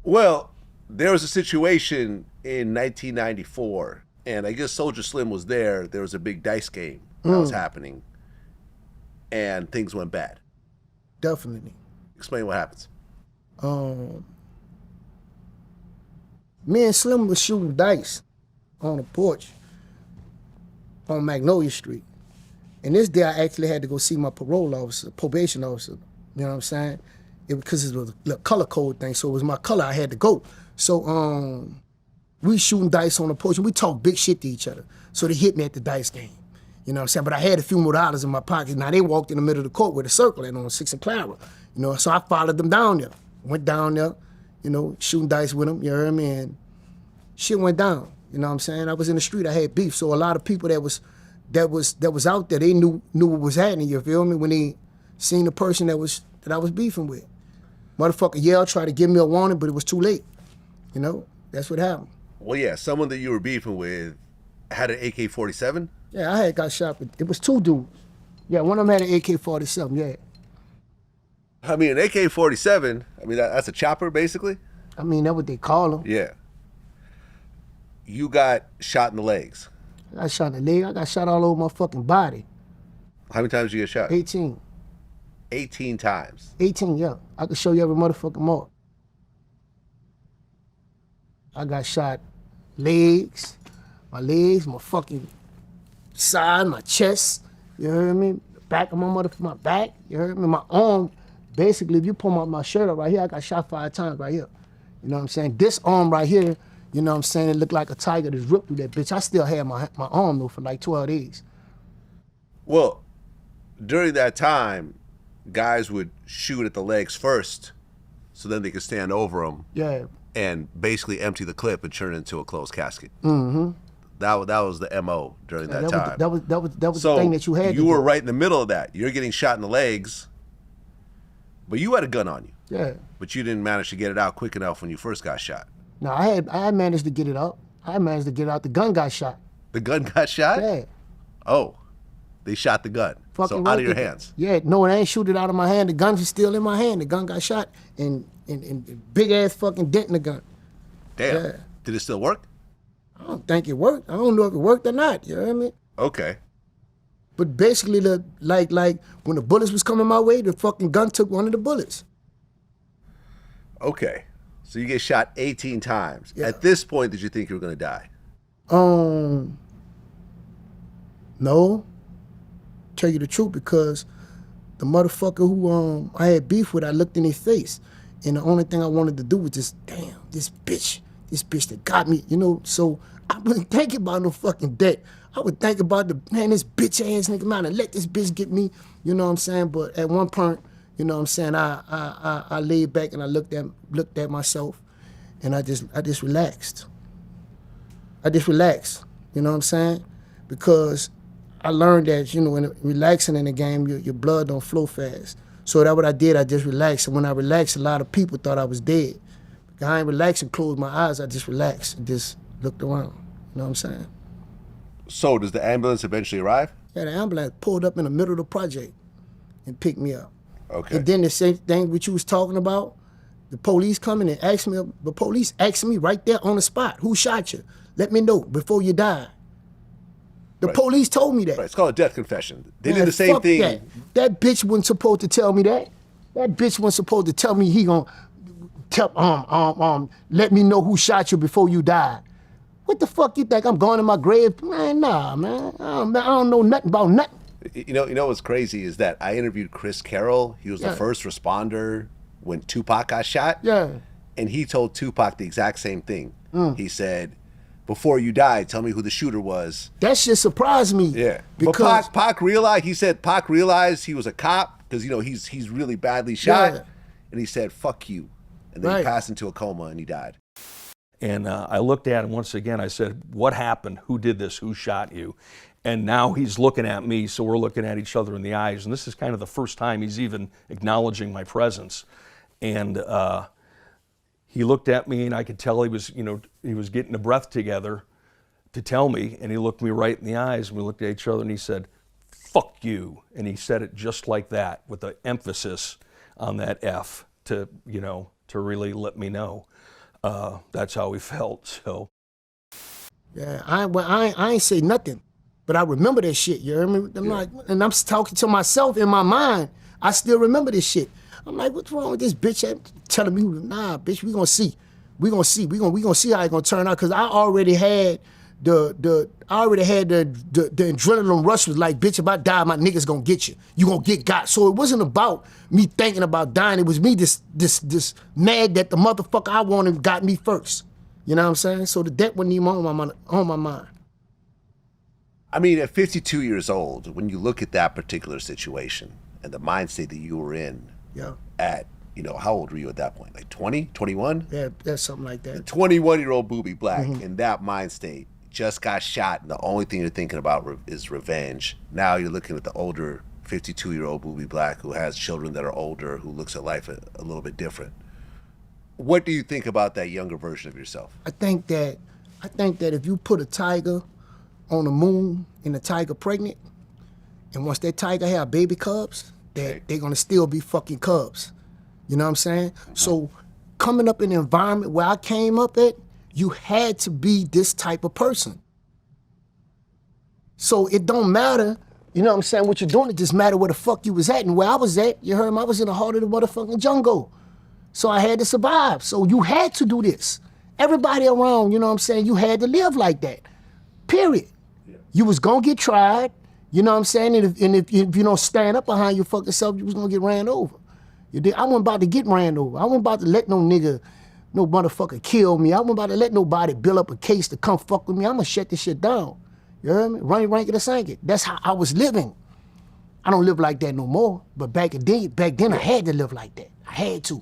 Well, there was a situation in 1994, and I guess Soulja Slim was there. There was a big dice game that was happening, and things went bad. Definitely. Explain what happens. Um, Me and Slim was shooting dice on the porch on Magnolia Street. And this day I actually had to go see my parole officer, probation officer. You know what I'm saying? Because it was a color code thing, so it was my color, I had to go. So we shooting dice on the porch and we talk big shit to each other. So they hit me at the dice game. You know what I'm saying? But I had a few more dollars in my pocket. Now they walked in the middle of the court with a circle and on 6 and Clara. You know, so I followed them down there. Went down there, you know, shooting dice with them, you heard me? And shit went down. You know what I'm saying? I was in the street, I had beef. So a lot of people that was out there, they knew what was happening, you feel me? When they seen the person that I was beefing with. Motherfucker yelled, tried to give me a warning, but it was too late. You know, that's what happened. Well, yeah, someone that you were beefing with had an AK-47? Yeah, I had got shot, but it was 2 dudes. Yeah, one of them had an AK-47, yeah. I mean, an AK-47, I mean, that's a chopper, basically? I mean, that's what they call them. Yeah. You got shot in the legs. I got shot in the leg, I got shot all over my fucking body. How many times did you get shot? 18. 18 times. 18, yeah. I could show you every motherfucking mark. I got shot legs, my fucking side, my chest, you heard me? The back of my back, you heard me? My arm, basically, if you pull my shirt up right here, I got shot 5 times right here. You know what I'm saying? This arm right here, you know what I'm saying? It looked like a tiger that's ripped through that bitch. I still had my arm though for like 12 days. Well, during that time, guys would shoot at the legs first, so then they could stand over them. Yeah. And basically empty the clip and turn it into a closed casket. Mm-hmm. That was the MO during that time. That was so the thing that you had. You were right in the middle of that. You're getting shot in the legs, but you had a gun on you. Yeah. But you didn't manage to get it out quick enough when you first got shot. No, I had managed to get it out. I managed to get it out. The gun got shot. The gun got shot? Yeah. Oh, they shot the gun. Fucking so right out of your hands. Yeah, no, they ain't shoot it out of my hand. The gun is still in my hand. The gun got shot and big ass fucking dent in the gun. Damn. Yeah. Did it still work? I don't think it worked. I don't know if it worked or not. You know what I mean? Okay. But basically, like when the bullets was coming my way, the fucking gun took one of the bullets. Okay. So you get shot 18 times. Yeah. At this point, did you think you were going to die? No. Tell you the truth, because the motherfucker who I had beef with, I looked in his face, and the only thing I wanted to do was just, damn, this bitch that got me, you know. So I wasn't thinking about no fucking death. I would think about this bitch ass nigga, man, and let this bitch get me, you know what I'm saying? But at one point, you know what I'm saying, I laid back and I looked at myself, and I just relaxed. I just relaxed, you know what I'm saying? Because I learned that, you know, when relaxing in the game, your blood don't flow fast. So that's what I did, I just relaxed. And when I relaxed, a lot of people thought I was dead. I ain't relaxed and closed my eyes, I just relaxed and just looked around, you know what I'm saying? So does the ambulance eventually arrive? Yeah, the ambulance pulled up in the middle of the project and picked me up. Okay. And then the same thing which you was talking about, the police coming and asked me, the police asked me right there on the spot, who shot you? Let me know before you die. The police told me that. Right, it's called a death confession. They Man, did the same fuck thing. That bitch wasn't supposed to tell me that. That bitch wasn't supposed to tell me he gonna let me know who shot you before you died. What the fuck you think? I'm going to my grave? Man, nah, man. I don't know nothing about nothing. You know what's crazy is that I interviewed Chris Carroll. He was the first responder when Tupac got shot. Yeah. And he told Tupac the exact same thing. He said, before you die, tell me who the shooter was. That shit surprised me. Yeah. Because but Pac realized he was a cop because, you know, he's really badly shot. Yeah. And he said, fuck you. And then he passed into a coma and he died. And I looked at him once again. I said, what happened? Who did this? Who shot you? And now he's looking at me, so we're looking at each other in the eyes. And this is kind of the first time he's even acknowledging my presence. And he looked at me, and I could tell he was getting a breath together to tell me. And he looked me right in the eyes, and we looked at each other, and he said, fuck you. And he said it just like that, with the emphasis on that F to really let me know. That's how we felt. So Yeah, I ain't say nothing, but I remember that shit. You hear me? I'm like, and I'm talking to myself in my mind. I still remember this shit. I'm like, what's wrong with this bitch? Telling me, nah, bitch, we gonna see. We gonna see. We gonna see how it gonna turn out. Cause I already had the adrenaline rush. Was like, bitch, if I die, my niggas gonna get you. You gonna get got. So it wasn't about me thinking about dying. It was me this mad that the motherfucker I wanted got me first. You know what I'm saying? So the debt wasn't even on my mind. I mean, at 52 years old, when you look at that particular situation and the mind state that you were in, at, you know, how old were you at that point? Like 20, 21? Yeah, that's something like that. The 21-year-old Boobie Black in that mind state just got shot, and the only thing you're thinking about is revenge. Now you're looking at the older 52-year-old Boobie Black who has children that are older, who looks at life a little bit different. What do you think about that younger version of yourself? I think that if you put a tiger on the moon and the tiger pregnant, and once that tiger have baby cubs, they're gonna still be fucking cubs. You know what I'm saying? So coming up in the environment where I came up at, you had to be this type of person. So it don't matter, you know what I'm saying, what you're doing, it just matter where the fuck you was at. And where I was at, you heard me, I was in the heart of the motherfucking jungle. So I had to survive. So you had to do this. Everybody around, you know what I'm saying, you had to live like that, period. Yeah. You was gonna get tried, you know what I'm saying, and if you don't stand up behind your fucking self, you was gonna get ran over. I wasn't about to get ran over. I wasn't about to let no motherfucker kill me. I wasn't about to let nobody build up a case to come fuck with me. I'm gonna shut this shit down. You heard me? Run it, rank it, or sank it. That's how I was living. I don't live like that no more, but back then I had to live like that. I had to.